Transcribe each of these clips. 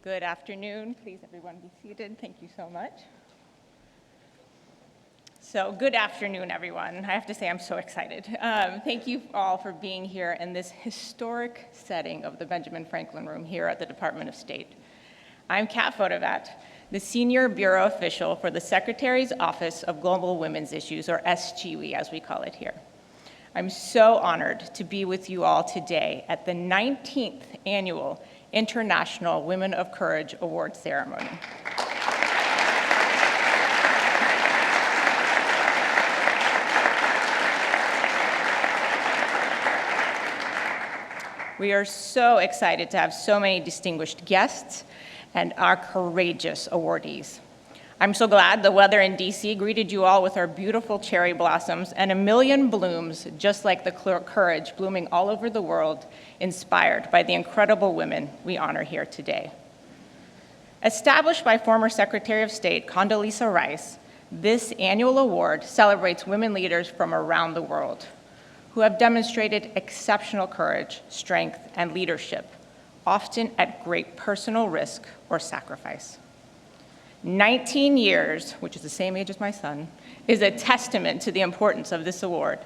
Good afternoon. Please, everyone, be seated. Thank you so much. So, good afternoon, everyone. I have to say I'm so excited. Thank you all for being here in this historic setting of the Benjamin Franklin Room here at the Department of State. I'm Kat Fotovat, the Senior Bureau Official for the Secretary's Office of Global Women's Issues, or SGWE, as we call it here. I'm so honored to be with you all today at the 19th Annual International Women of Courage Award Ceremony. We are so excited to have so many distinguished guests and our courageous awardees. I'm so glad the weather in DC greeted you all with our beautiful cherry blossoms and a million blooms, just like the courage blooming all over the world, inspired by the incredible women we honor here today. Established by former Secretary of State Condoleezza Rice, this annual award celebrates women leaders from around the world who have demonstrated exceptional courage, strength, and leadership, often at great personal risk or sacrifice. 19 years, which is the same age as my son, is a testament to the importance of this award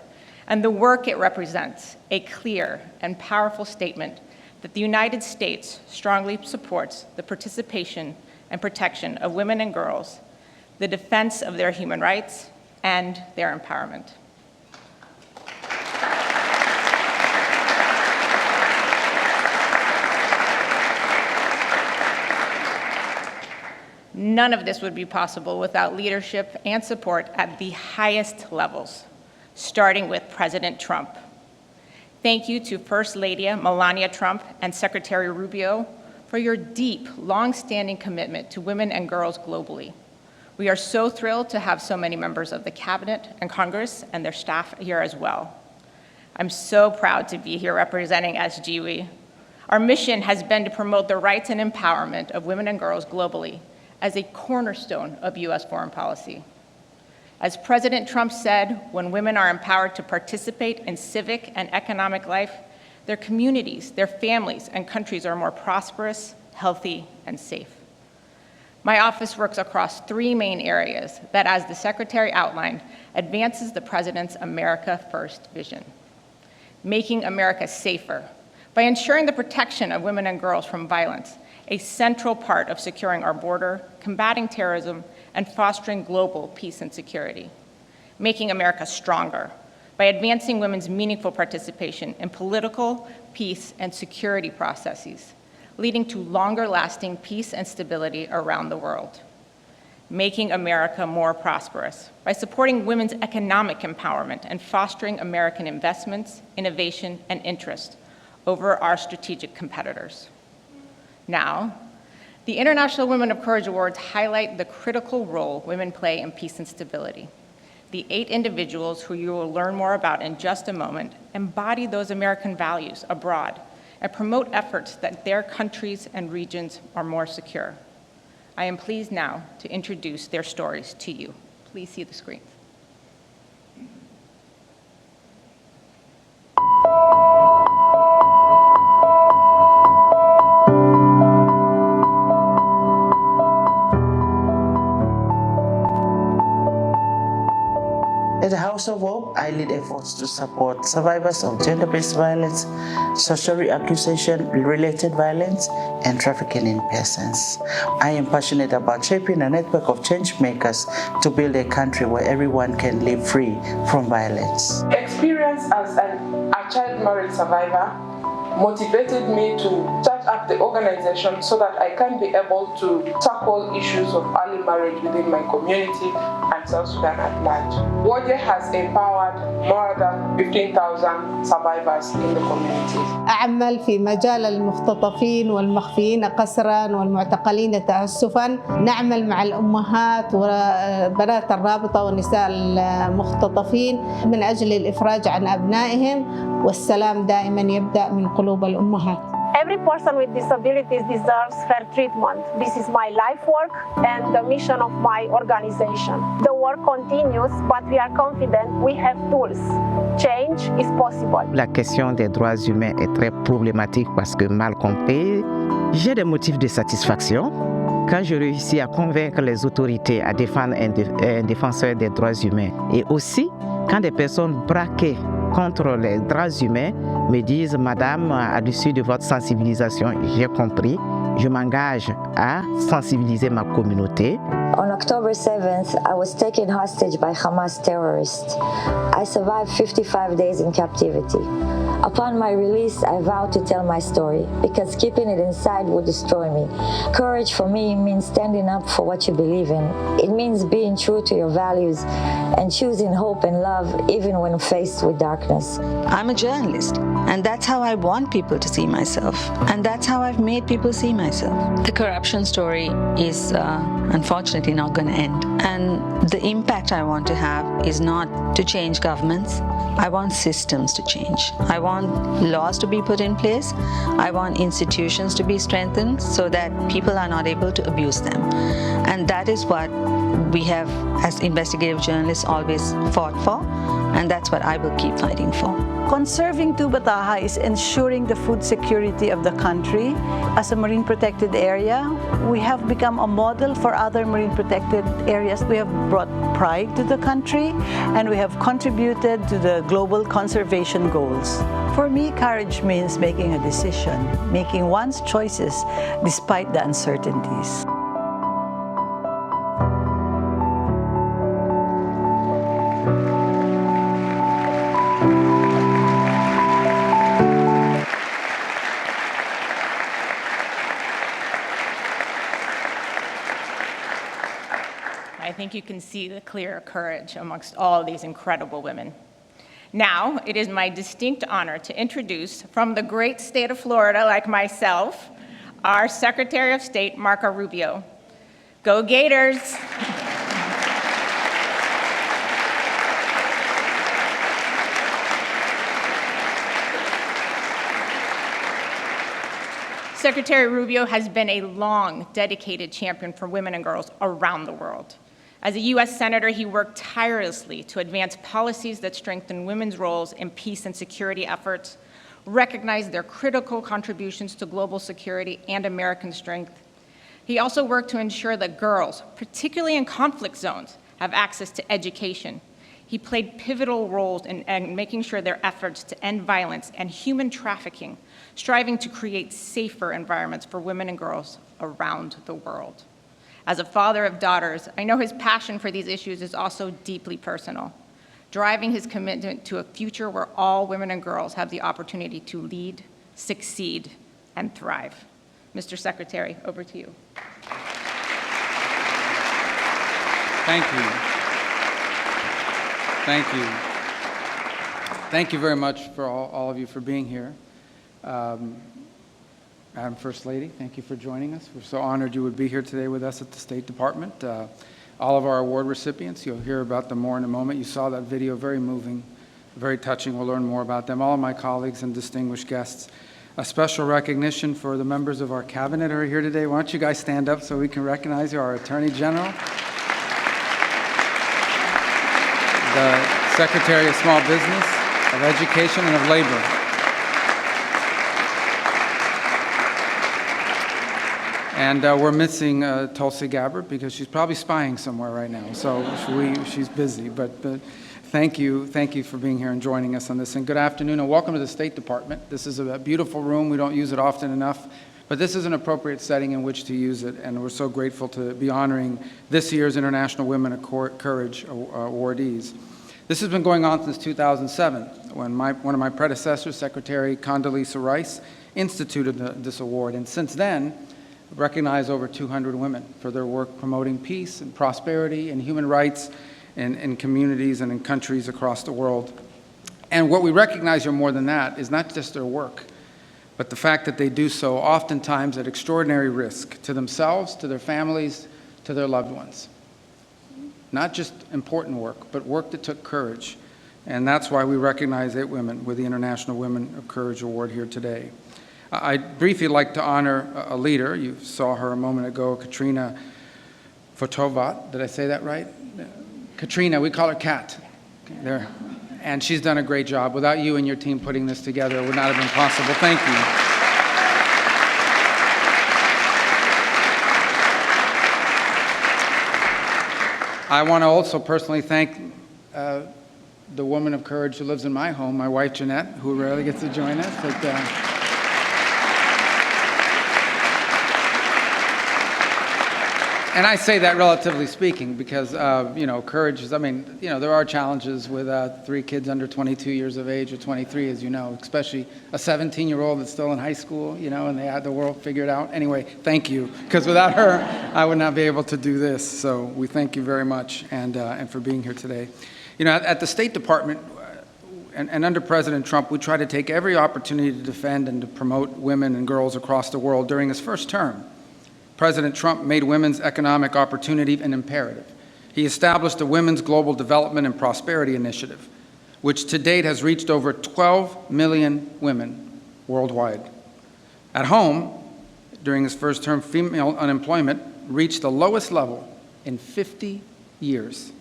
and the work it represents, a clear and powerful statement that the United States strongly supports the participation and protection of women and girls, the defense of their human rights, and their empowerment. None of this would be possible without leadership and support at the highest levels, starting with President Trump. Thank you to First Lady Melania Trump and Secretary Rubio for your deep, long-standing commitment to women and girls globally. We are so thrilled to have so many members of the Cabinet and Congress and their staff here as well. I'm so proud to be here representing SGWE. Our mission has been to promote the rights and empowerment of women and girls globally as a cornerstone of U.S. foreign policy. As President Trump said, when women are empowered to participate in civic and economic life, their communities, their families, and countries are more prosperous, healthy, and safe. My office works across three main areas that, as the Secretary outlined, advances the President's America First vision. Making America safer by ensuring the protection of women and girls from violence, a central part of securing our border, combating terrorism, and fostering global peace and security. Making America stronger by advancing women's meaningful participation in political, peace, and security processes, leading to longer-lasting peace and stability around the world. Making America more prosperous by supporting women's economic empowerment and fostering American investments, innovation, and interest over our strategic competitors. Now, the International Women of Courage Awards highlight the critical role women play in peace and stability. The 8 individuals who you will learn more about in just a moment embody those American values abroad and promote efforts that their countries and regions are more secure. I am pleased now to introduce their stories to you. Please see the screen. At the House of Hope, I lead efforts to support survivors of gender-based violence, sorcery accusation-related violence, and trafficking in persons. I am passionate about shaping a network of change makers to build a country where everyone can live free from violence. Experience as a child marriage survivor motivated me to start up the organization so that I can be able to tackle issues of early marriage within my community and South Sudan at large. WOJE has empowered more than 15,000 survivors in the community. أعمل في مجال المختطفين والمخفيين قسرا والمعتقلين تأسفا. نعمل مع الأمهات وبنات الرابطة والنساء المختطفين من أجل الإفراج عن أبنائهم، والسلام دائما يبدأ من قلوب الأمهات. Every person with disabilities deserves fair treatment. This is my life work and the mission of my organization. The work continues, but we are confident we have tools. Change is possible. La question des droits humains est très problématique parce que mal compris, J'ai des motifs de satisfaction quand je réussis à convaincre les autorités à défendre un défenseur des droits humains et aussi quand des personnes braquées contre les droits humains me disent « Madame, à l'issue de votre sensibilisation, j'ai compris, je m'engage à sensibiliser ma communauté. » On October 7th, I was taken hostage by Hamas terrorists. I survived 55 days in captivity. Upon my release, I vowed to tell my story because keeping it inside would destroy me. Courage for me means standing up for what you believe in. It means being true to your values and choosing hope and love even when faced with darkness. I'm a journalist, and that's how I want people to see myself, and that's how I've made people see myself. The corruption story is unfortunately not going to end, and the impact I want to have is not to change governments. I want systems to change. I want laws to be put in place. I want institutions to be strengthened so that people are not able to abuse them. And that is what we have, as investigative journalists, always fought for, and that's what I will keep fighting for. Conserving Tubataha is ensuring the food security of the country. As a marine protected area, we have become a model for other marine protected areas. We have brought pride to the country, and we have contributed to the global conservation goals. For me, courage means making a decision, making one's choices despite the uncertainties. I think you can see the clear courage amongst all these incredible women. Now, it is my distinct honor to introduce, from the great state of Florida, like myself, our Secretary of State, Marco Rubio. Go Gators! Secretary Rubio has been a long, dedicated champion for women and girls around the world. As a U.S. Senator, he worked tirelessly to advance policies that strengthen women's roles in peace and security efforts, recognize their critical contributions to global security and American strength. He also worked to ensure that girls, particularly in conflict zones, have access to education. He played pivotal roles in making sure their efforts to end violence and human trafficking, striving to create safer environments for women and girls around the world. As a father of daughters, I know his passion for these issues is also deeply personal, driving his commitment to a future where all women and girls have the opportunity to lead, succeed, and thrive. Mr. Secretary, over to you. Thank you. Thank you. Thank you very much for all of you for being here. Madam First Lady, thank you for joining us. We're so honored you would be here today with us at the State Department. All of our award recipients, you'll hear about them more in a moment. You saw that video, very moving, very touching. We'll learn more about them. All of my colleagues and distinguished guests. A special recognition for the members of our cabinet who are here today. Why don't you guys stand up so we can recognize you? Our Attorney General, the Secretary of Small Business, of Education, and of Labor. And we're missing Tulsi Gabbard because she's probably spying somewhere right now. So she's busy. But thank you for being here and joining us on this. And good afternoon and welcome to the State Department. This is a beautiful room. We don't use it often enough. But this is an appropriate setting in which to use it. And we're so grateful to be honoring this year's International Women of Courage awardees. This has been going on since 2007 when one of my predecessors, Secretary Condoleezza Rice, instituted this award. And since then, recognize over 200 women for their work promoting peace and prosperity and human rights in communities and in countries across the world. And what we recognize here more than that is not just their work, but the fact that they do so oftentimes at extraordinary risk to themselves, to their families, to their loved ones. Not just important work, but work that took courage. And that's why we recognize 8 women with the International Women of Courage Award here today. I'd briefly like to honor a leader. You saw her a moment ago, Katrina Fotovat. Did I say that right? Katrina, we call her Kat. There. And she's done a great job. Without you and your team putting this together, it would not have been possible. Thank you. I want to also personally thank the woman of courage who lives in my home, my wife Jeanette, who rarely gets to join us. And I say that relatively speaking because, courage is, there are challenges with 3 kids under 22 years of age or 23, as you know, especially a 17-year-old that's still in high school, and they had the world figured out. Anyway, thank you, because without her, I would not be able to do this. So we thank you very much and for being here today. At the State Department and under President Trump, we try to take every opportunity to defend and to promote women and girls across the world. During his first term, President Trump made women's economic opportunity an imperative. He established the Women's Global Development and Prosperity Initiative, which to date has reached over 12 million women worldwide. At home, during his first term, female unemployment reached the lowest level in 50 years.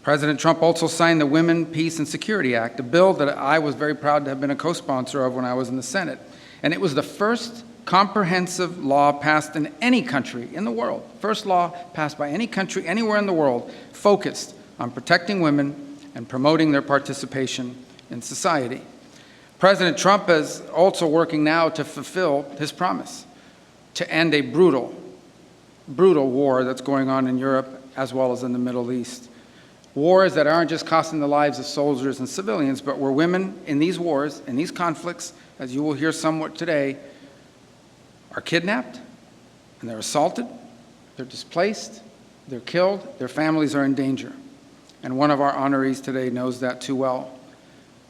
President Trump also signed the Women, Peace, and Security Act, a bill that I was very proud to have been a co-sponsor of when I was in the Senate. And it was the first comprehensive law passed in any country in the world, first law passed by any country anywhere in the world, focused on protecting women and promoting their participation in society. President Trump is also working now to fulfill his promise to end a brutal war that's going on in Europe as well as in the Middle East. Wars that aren't just costing the lives of soldiers and civilians, but where women in these wars, in these conflicts, as you will hear somewhat today, are kidnapped, and they're assaulted, they're displaced, they're killed, their families are in danger. And one of our honorees today knows that too well,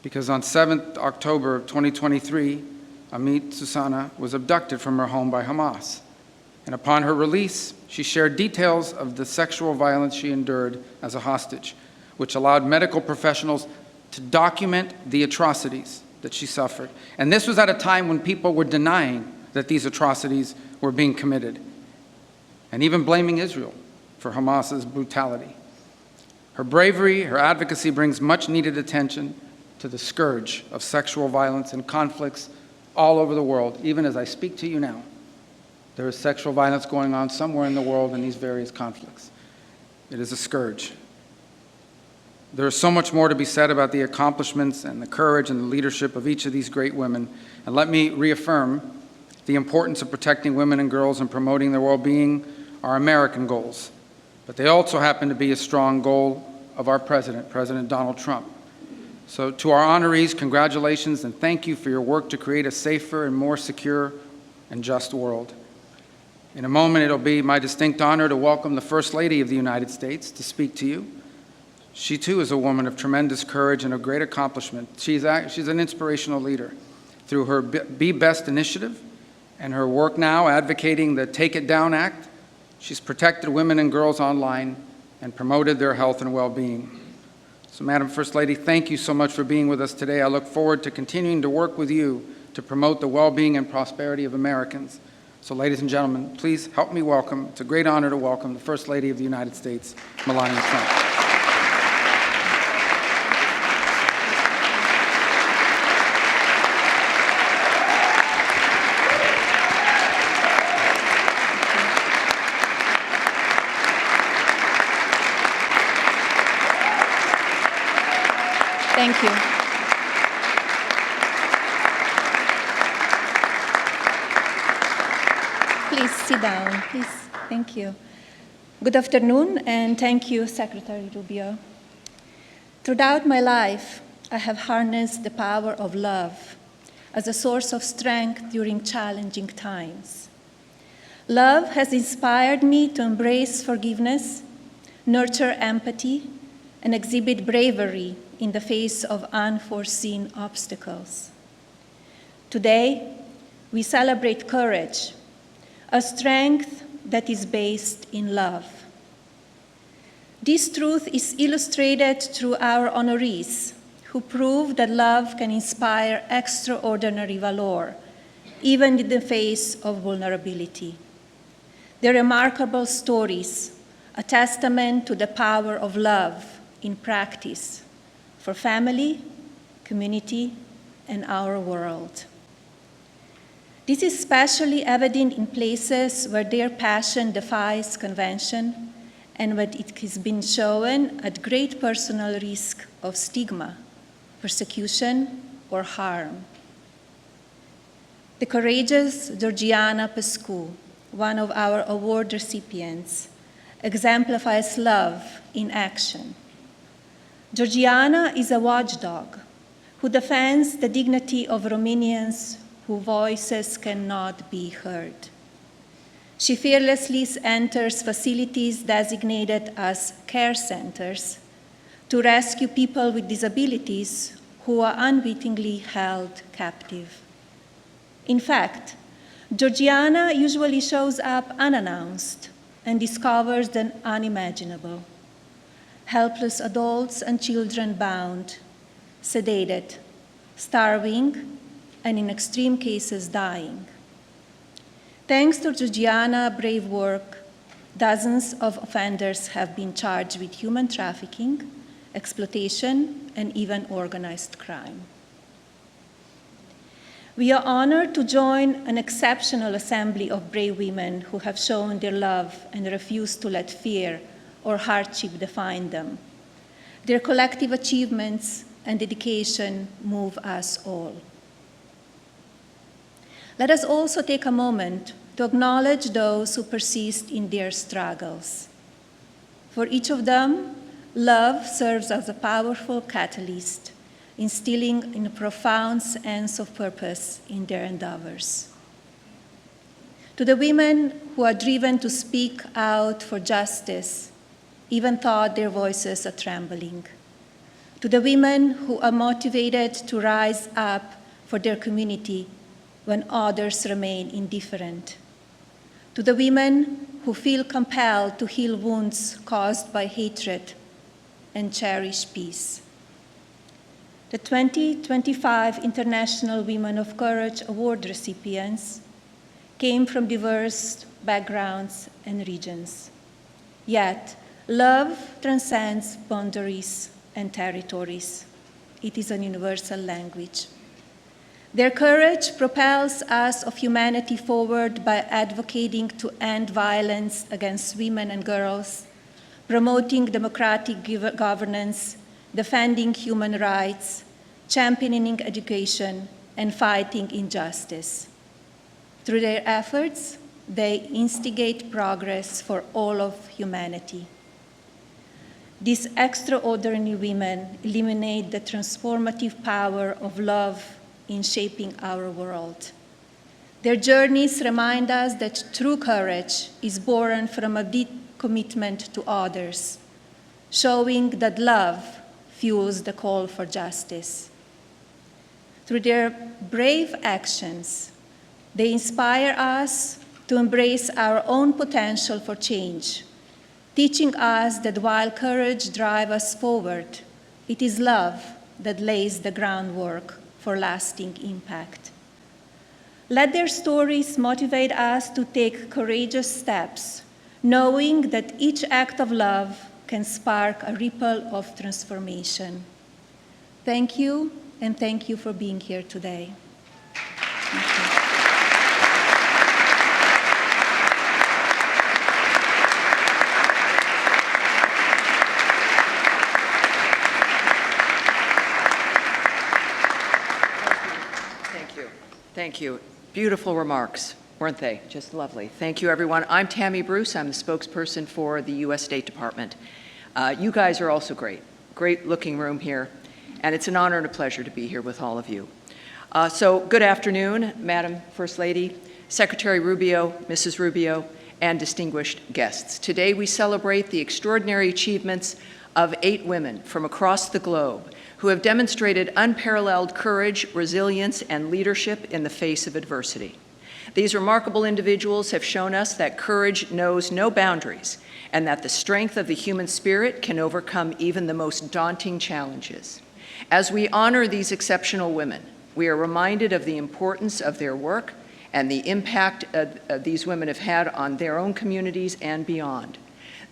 because on 7th October of 2023, Amit Susana was abducted from her home by Hamas. And upon her release, she shared details of the sexual violence she endured as a hostage, which allowed medical professionals to document the atrocities that she suffered. And this was at a time when people were denying that these atrocities were being committed, and even blaming Israel for Hamas's brutality. Her bravery, her advocacy brings much needed attention to the scourge of sexual violence and conflicts all over the world. Even as I speak to you now, there is sexual violence going on somewhere in the world in these various conflicts. It is a scourge. There is so much more to be said about the accomplishments and the courage and the leadership of each of these great women. And let me reaffirm the importance of protecting women and girls and promoting their well-being are American goals, but they also happen to be a strong goal of our president, President Donald Trump. So to our honorees, congratulations and thank you for your work to create a safer and more secure and just world. In a moment, it'll be my distinct honor to welcome the First Lady of the United States to speak to you. She too is a woman of tremendous courage and of great accomplishment. She's an inspirational leader. Through her Be Best initiative, and her work now advocating the Take It Down Act, she's protected women and girls online and promoted their health and well-being. So, Madam First Lady, thank you so much for being with us today. I look forward to continuing to work with you to promote the well-being and prosperity of Americans. So, ladies and gentlemen, please help me welcome, it's a great honor to welcome the First Lady of the United States, Melania Trump. Thank you. Please sit down, please. Thank you. Good afternoon, and thank you, Secretary Rubio. Throughout my life, I have harnessed the power of love as a source of strength during challenging times. Love has inspired me to embrace forgiveness, nurture empathy, and exhibit bravery in the face of unforeseen obstacles. Today, we celebrate courage, a strength that is based in love. This truth is illustrated through our honorees, who prove that love can inspire extraordinary valor, even in the face of vulnerability. Their remarkable stories, a testament to the power of love in practice for family, community, and our world. This is especially evident in places where their passion defies convention and when it has been shown at great personal risk of stigma, persecution, or harm. The courageous Georgiana Pescu, one of our award recipients, exemplifies love in action. Georgiana is a watchdog who defends the dignity of Romanians whose voices cannot be heard. She fearlessly enters facilities designated as care centers to rescue people with disabilities who are unwittingly held captive. In fact, Georgiana usually shows up unannounced and discovers the unimaginable. Helpless adults and children bound, sedated, starving, and in extreme cases dying. Thanks to Georgiana's brave work, dozens of offenders have been charged with human trafficking, exploitation, and even organized crime. We are honored to join an exceptional assembly of brave women who have shown their love and refuse to let fear or hardship define them. Their collective achievements and dedication move us all. Let us also take a moment to acknowledge those who persist in their struggles. For each of them, love serves as a powerful catalyst, instilling in a profound sense of purpose in their endeavors. To the women who are driven to speak out for justice, even though their voices are trembling. To the women who are motivated to rise up for their community when others remain indifferent. To the women who feel compelled to heal wounds caused by hatred and cherish peace. The 2025 International Women of Courage Award recipients came from diverse backgrounds and regions. Yet, love transcends boundaries and territories. It is a universal language. Their courage propels us of humanity forward by advocating to end violence against women and girls, promoting democratic governance, defending human rights, championing education, and fighting injustice. Through their efforts, they instigate progress for all of humanity. These extraordinary women illuminate the transformative power of love in shaping our world. Their journeys remind us that true courage is born from a deep commitment to others, showing that love fuels the call for justice. Through their brave actions, they inspire us to embrace our own potential for change, teaching us that while courage drives us forward, it is love that lays the groundwork for lasting impact. Let their stories motivate us to take courageous steps, knowing that each act of love can spark a ripple of transformation. Thank you, and thank you for being here today. Thank you. Beautiful remarks, weren't they? Just lovely. Thank you, everyone. I'm Tammy Bruce. I'm the spokesperson for the U.S. State Department. You guys are also great. Great looking room here. And it's an honor and a pleasure to be here with all of you. So good afternoon, Madam First Lady, Secretary Rubio, Mrs. Rubio, and distinguished guests. Today we celebrate the extraordinary achievements of 8 women from across the globe who have demonstrated unparalleled courage, resilience, and leadership in the face of adversity. These remarkable individuals have shown us that courage knows no boundaries and that the strength of the human spirit can overcome even the most daunting challenges. As we honor these exceptional women, we are reminded of the importance of their work and the impact these women have had on their own communities and beyond.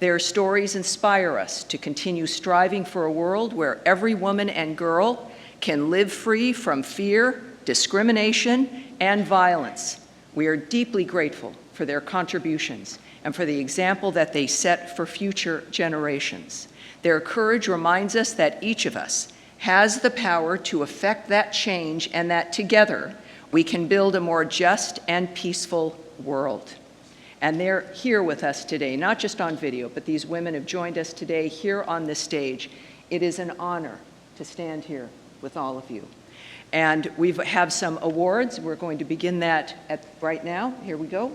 Their stories inspire us to continue striving for a world where every woman and girl can live free from fear, discrimination, and violence, We are deeply grateful for their contributions and for the example that they set for future generations. Their courage reminds us that each of us has the power to effect that change and that together we can build a more just and peaceful world. And they're here with us today, not just on video, but these women have joined us today here on this stage. It is an honor to stand here with all of you. And we have some awards. We're going to begin that right now. Here we go.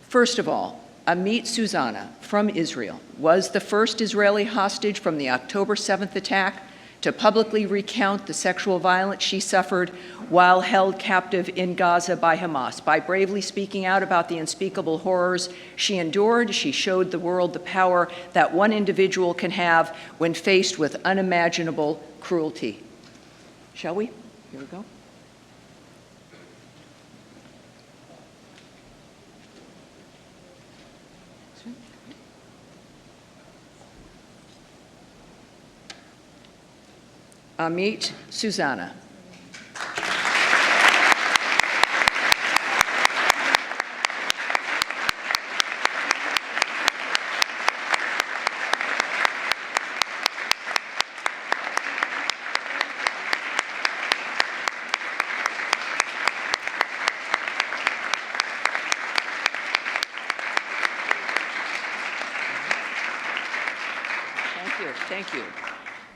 First of all, Amit Susanna from Israel was the first Israeli hostage from the October 7th attack to publicly recount the sexual violence she suffered while held captive in Gaza by Hamas. By bravely speaking out about the unspeakable horrors she endured, she showed the world the power that one individual can have when faced with unimaginable cruelty. Shall we? Here we go. Amit Susanna. Thank you.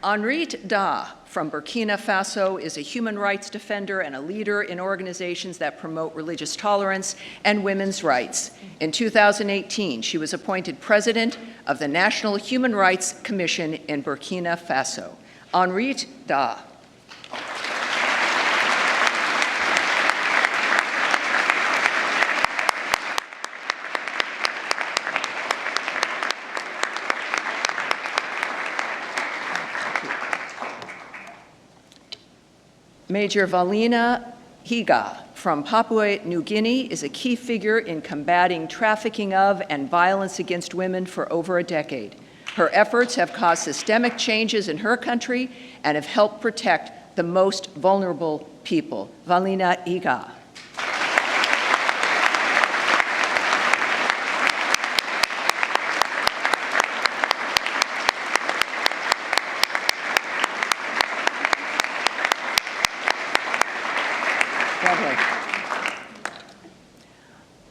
Henriette Da from Burkina Faso is a human rights defender and a leader in organizations that promote religious tolerance and women's rights. In 2018, she was appointed president of the National Human Rights Commission in Burkina Faso. Henriette Da. Major Valina Higa from Papua New Guinea is a key figure in combating trafficking of and violence against women for over a decade. Her efforts have caused systemic changes in her country and have helped protect the most vulnerable people. Valina Higa.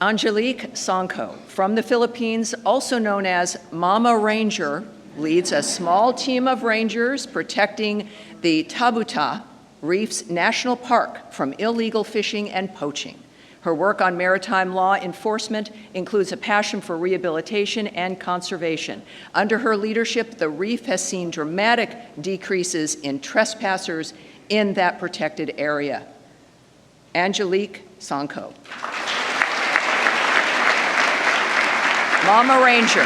Angelique Sanko from the Philippines, also known as Mama Ranger, leads a small team of rangers protecting the Tabuta Reefs National Park from illegal fishing and poaching. Her work on maritime law enforcement includes a passion for rehabilitation and conservation. Under her leadership, the reef has seen dramatic decreases in trespassers in that protected area. Angelique Sanko. Mama Ranger.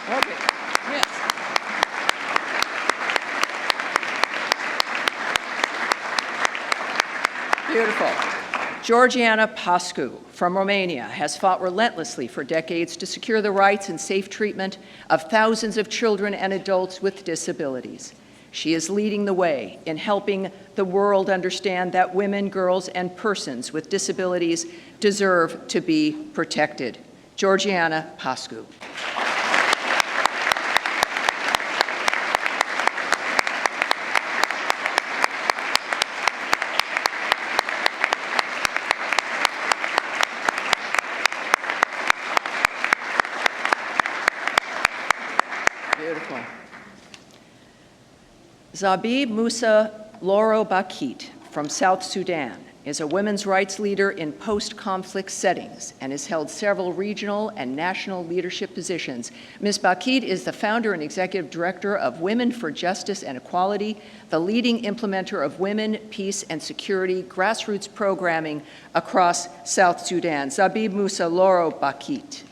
Okay. Yes. Beautiful. Georgiana Pascu from Romania has fought relentlessly for decades to secure the rights and safe treatment of thousands of children and adults with disabilities. She is leading the way in helping the world understand that women, girls, and persons with disabilities deserve to be protected. Georgiana Pascu. Beautiful. Zabib Musa Loro Bakit from South Sudan is a women's rights leader in post-conflict settings and has held several regional and national leadership positions. Ms. Bakit is the founder and executive director of Women for Justice and Equality, the leading implementer of women, peace, and security grassroots programming across South Sudan. Zabib Musa Loro Bakit.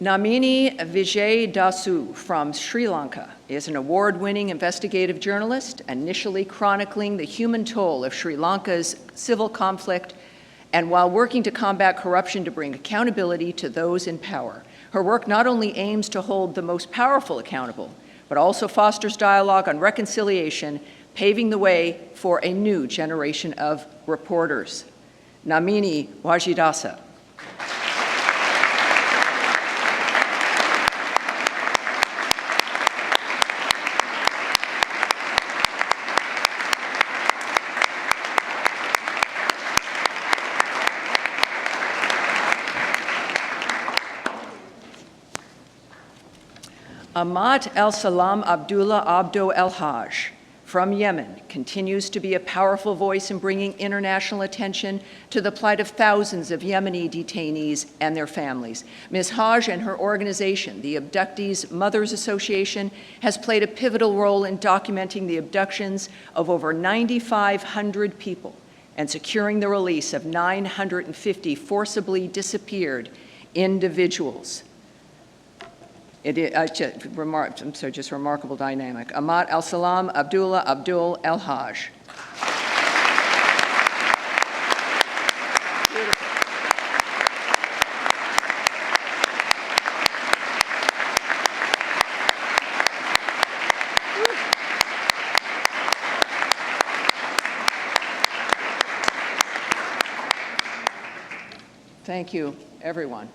Namini Vijay Dasu from Sri Lanka is an award-winning investigative journalist, initially chronicling the human toll of Sri Lanka's civil conflict, and while working to combat corruption to bring accountability to those in power. Her work not only aims to hold the most powerful accountable, but also fosters dialogue on reconciliation, paving the way for a new generation of reporters. Namini Wajidasa. Ahmad El-Salam Abdullah Abdo El-Haj from Yemen continues to be a powerful voice in bringing international attention to the plight of thousands of Yemeni detainees and their families. Ms. Haj and her organization, the Abductees Mothers Association, has played a pivotal role in documenting the abductions of over 9,500 people and securing the release of 950 forcibly disappeared individuals. It is just remarkable dynamic. Ahmad El-Salam Abdullah Abdul El-Haj. Thank you, everyone.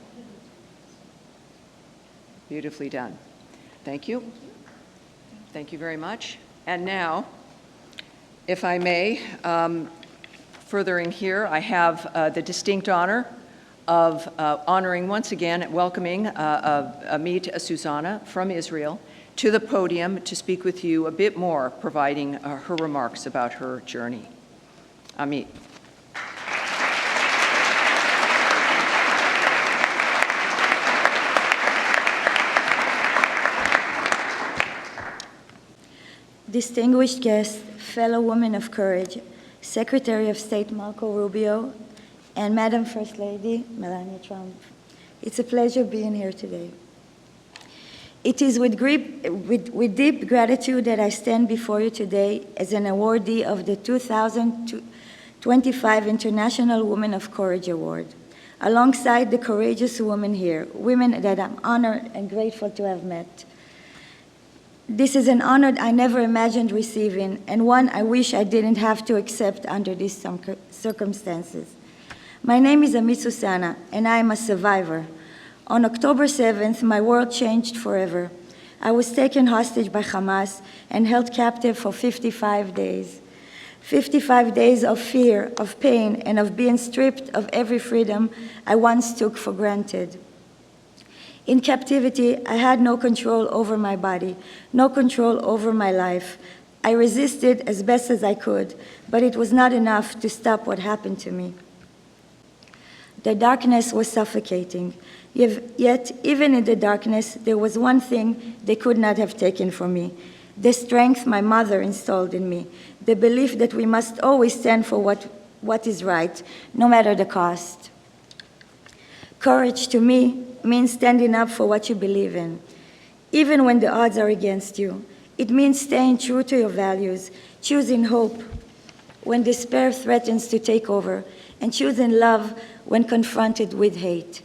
Beautifully done. Thank you. Thank you very much. And now, if I may, furthering here, I have the distinct honor of honoring once again, welcoming Amit Susanna from Israel to the podium to speak with you a bit more, providing her remarks about her journey. Amit. Distinguished guests, fellow women of courage, Secretary of State Marco Rubio, and Madam First Lady Melania Trump. It's a pleasure being here today. It is with deep gratitude that I stand before you today as an awardee of the 2025 International Women of Courage Award, alongside the courageous women here, women that I'm honored and grateful to have met. This is an honor I never imagined receiving, and one I wish I didn't have to accept under these circumstances. My name is Amit Susanna, and I am a survivor. On October 7th, my world changed forever. I was taken hostage by Hamas and held captive for 55 days. 55 days of fear, of pain, and of being stripped of every freedom I once took for granted. In captivity, I had no control over my body, no control over my life. I resisted as best as I could, but it was not enough to stop what happened to me. The darkness was suffocating, yet even in the darkness, there was one thing they could not have taken from me: the strength my mother installed in me, the belief that we must always stand for what is right, no matter the cost. Courage to me means standing up for what you believe in, even when the odds are against you. It means staying true to your values, choosing hope when despair threatens to take over, and choosing love when confronted with hate.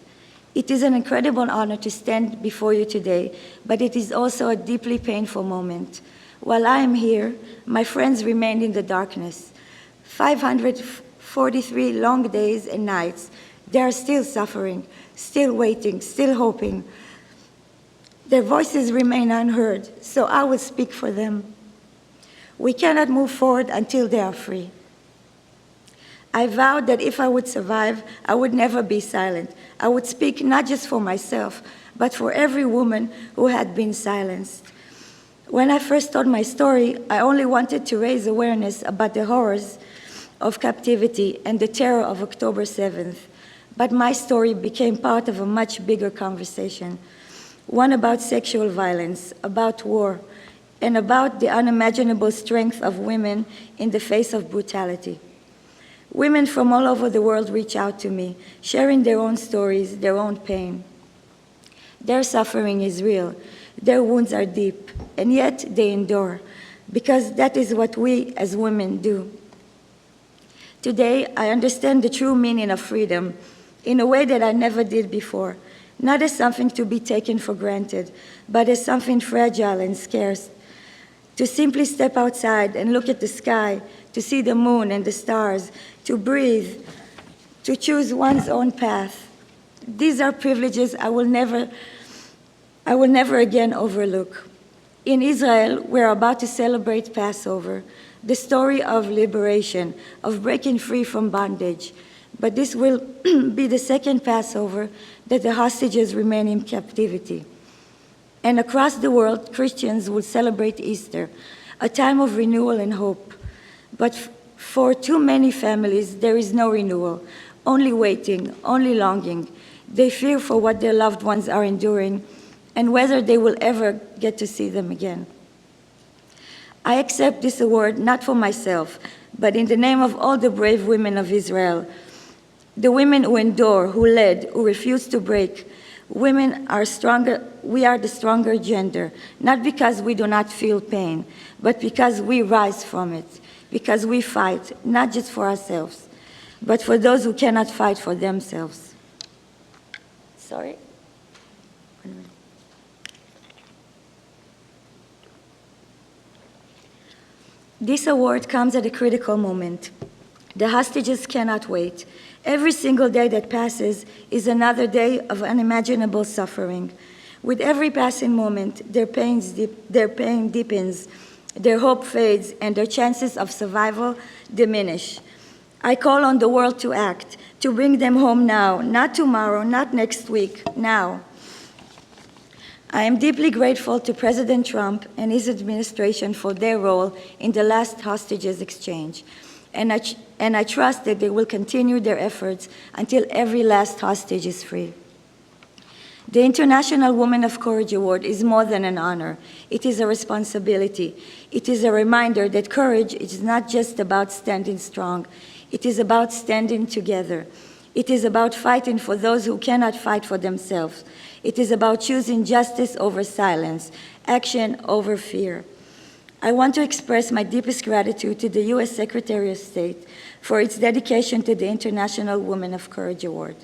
It is an incredible honor to stand before you today, but it is also a deeply painful moment. While I am here, my friends remain in the darkness. 543 long days and nights, they are still suffering, still waiting, still hoping. Their voices remain unheard, so I will speak for them. We cannot move forward until they are free. I vowed that if I would survive, I would never be silent. I would speak not just for myself, but for every woman who had been silenced. When I first told my story, I only wanted to raise awareness about the horrors of captivity and the terror of October 7th. But my story became part of a much bigger conversation, one about sexual violence, about war, and about the unimaginable strength of women in the face of brutality. Women from all over the world reach out to me, sharing their own stories, their own pain. Their suffering is real. Their wounds are deep, and yet they endure, because that is what we as women do. Today, I understand the true meaning of freedom in a way that I never did before, not as something to be taken for granted, but as something fragile and scarce. To simply step outside and look at the sky, to see the moon and the stars, to breathe, to choose one's own path. These are privileges I will never again overlook. In Israel, we're about to celebrate Passover, the story of liberation, of breaking free from bondage. But this will be the second Passover that the hostages remain in captivity. And across the world, Christians will celebrate Easter, a time of renewal and hope. But for too many families, there is no renewal, only waiting, only longing. They fear for what their loved ones are enduring and whether they will ever get to see them again. I accept this award not for myself, but in the name of all the brave women of Israel, the women who endure, who led, who refuse to break. Women are stronger, we are the stronger gender, not because we do not feel pain, but because we rise from it, because we fight, not just for ourselves, but for those who cannot fight for themselves. Sorry? This award comes at a critical moment. The hostages cannot wait. Every single day that passes is another day of unimaginable suffering. With every passing moment, their pain deepens, their hope fades, and their chances of survival diminish. I call on the world to act, to bring them home now, not tomorrow, not next week, now. I am deeply grateful to President Trump and his administration for their role in the last hostages exchange. And I trust that they will continue their efforts until every last hostage is free. The International Woman of Courage Award is more than an honor. It is a responsibility. It is a reminder that courage is not just about standing strong. It is about standing together. It is about fighting for those who cannot fight for themselves. It is about choosing justice over silence, action over fear. I want to express my deepest gratitude to the U.S. Secretary of State for its dedication to the International Woman of Courage Award.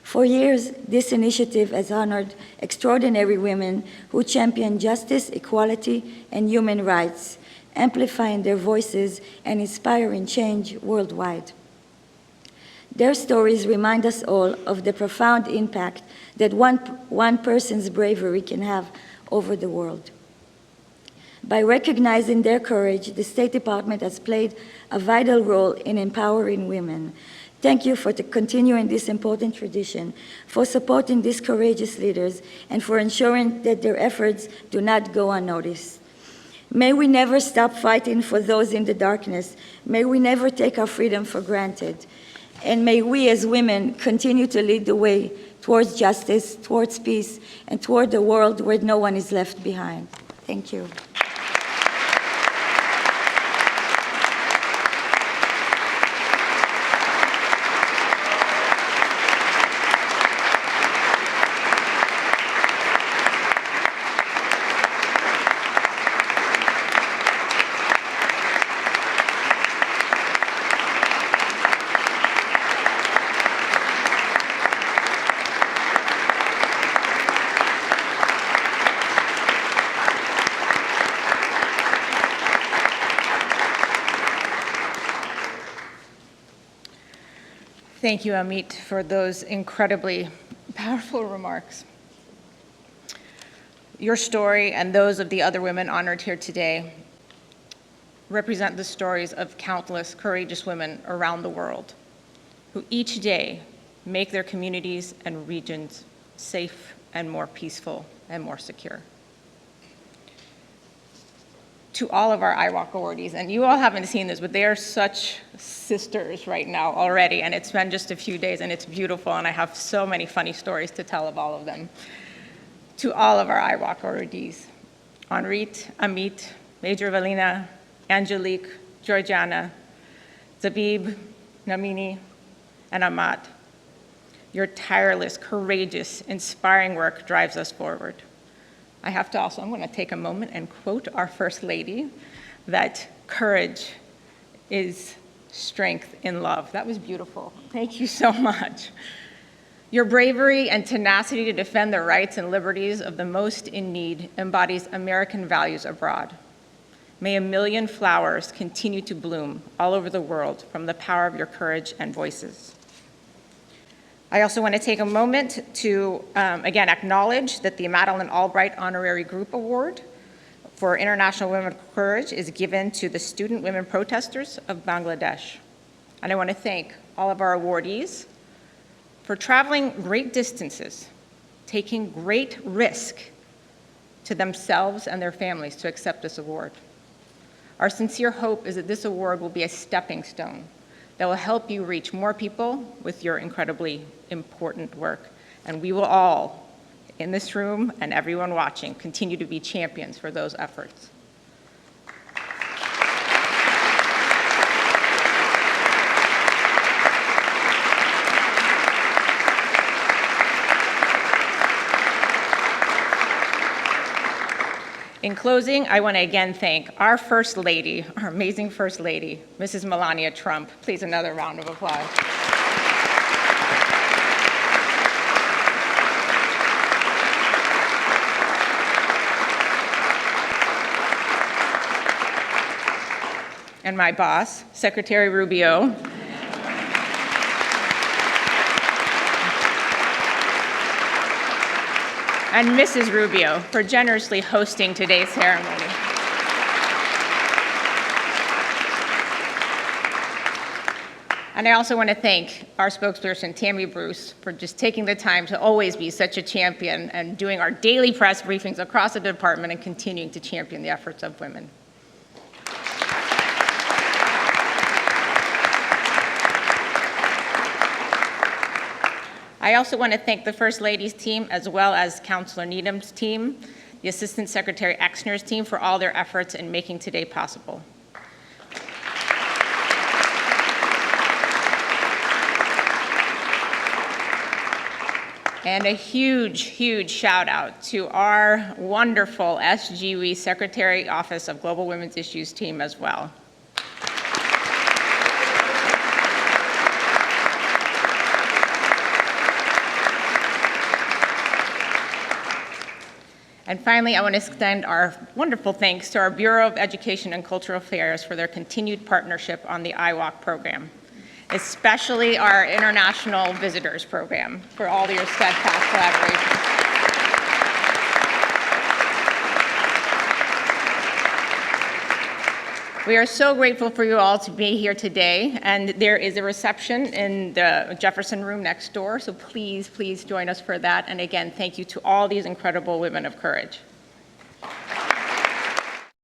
For years, this initiative has honored extraordinary women who champion justice, equality, and human rights, amplifying their voices and inspiring change worldwide. Their stories remind us all of the profound impact that one person's bravery can have over the world. By recognizing their courage, the State Department has played a vital role in empowering women. Thank you for continuing this important tradition, for supporting these courageous leaders, and for ensuring that their efforts do not go unnoticed. May we never stop fighting for those in the darkness. May we never take our freedom for granted. And may we as women continue to lead the way towards justice, towards peace, and toward a world where no one is left behind. Thank you. Thank you, Amit, for those incredibly powerful remarks. Your story and those of the other women honored here today represent the stories of countless courageous women around the world who each day make their communities and regions safe and more peaceful and more secure. To all of our IWOC awardees, and you all haven't seen this, but they are such sisters right now already, and it's been just a few days, and it's beautiful, and I have so many funny stories to tell of all of them. To all of our IWOC awardees, Henrit, Amit, Major Valina, Angelique, Georgiana, Zabib, Namini, and Ahmad, Your tireless, courageous, inspiring work drives us forward. I'm going to take a moment and quote our First Lady, that courage is strength in love. That was beautiful. Thank you so much. Your bravery and tenacity to defend the rights and liberties of the most in need embodies American values abroad. May a million flowers continue to bloom all over the world from the power of your courage and voices. I also want to take a moment to, again, acknowledge that the Madeleine Albright Honorary Group Award for International Women of Courage is given to the student women protesters of Bangladesh. And I want to thank all of our awardees for traveling great distances, taking great risk to themselves and their families to accept this award. Our sincere hope is that this award will be a stepping stone that will help you reach more people with your incredibly important work. And we will all, in this room and everyone watching, continue to be champions for those efforts. In closing, I want to again thank our First Lady, our amazing First Lady, Mrs. Melania Trump. Please, another round of applause. And my boss, Secretary Rubio. And Mrs. Rubio for generously hosting today's ceremony. And I also want to thank our spokesperson, Tammy Bruce, for just taking the time to always be such a champion and doing our daily press briefings across the department and continuing to champion the efforts of women. I also want to thank the First Lady's team, as well as Councilor Needham's team, the Assistant Secretary Exner's team, for all their efforts in making today possible. And a huge, huge shout out to our wonderful SGW Secretary Office of Global Women's Issues team as well. And finally, I want to extend our wonderful thanks to our Bureau of Education and Cultural Affairs for their continued partnership on the IWalk program, especially our International Visitors Program, for all your steadfast collaboration. We are so grateful for you all to be here today, and there is a reception in the Jefferson Room next door, so please, please join us for that. And again, thank you to all these incredible women of courage.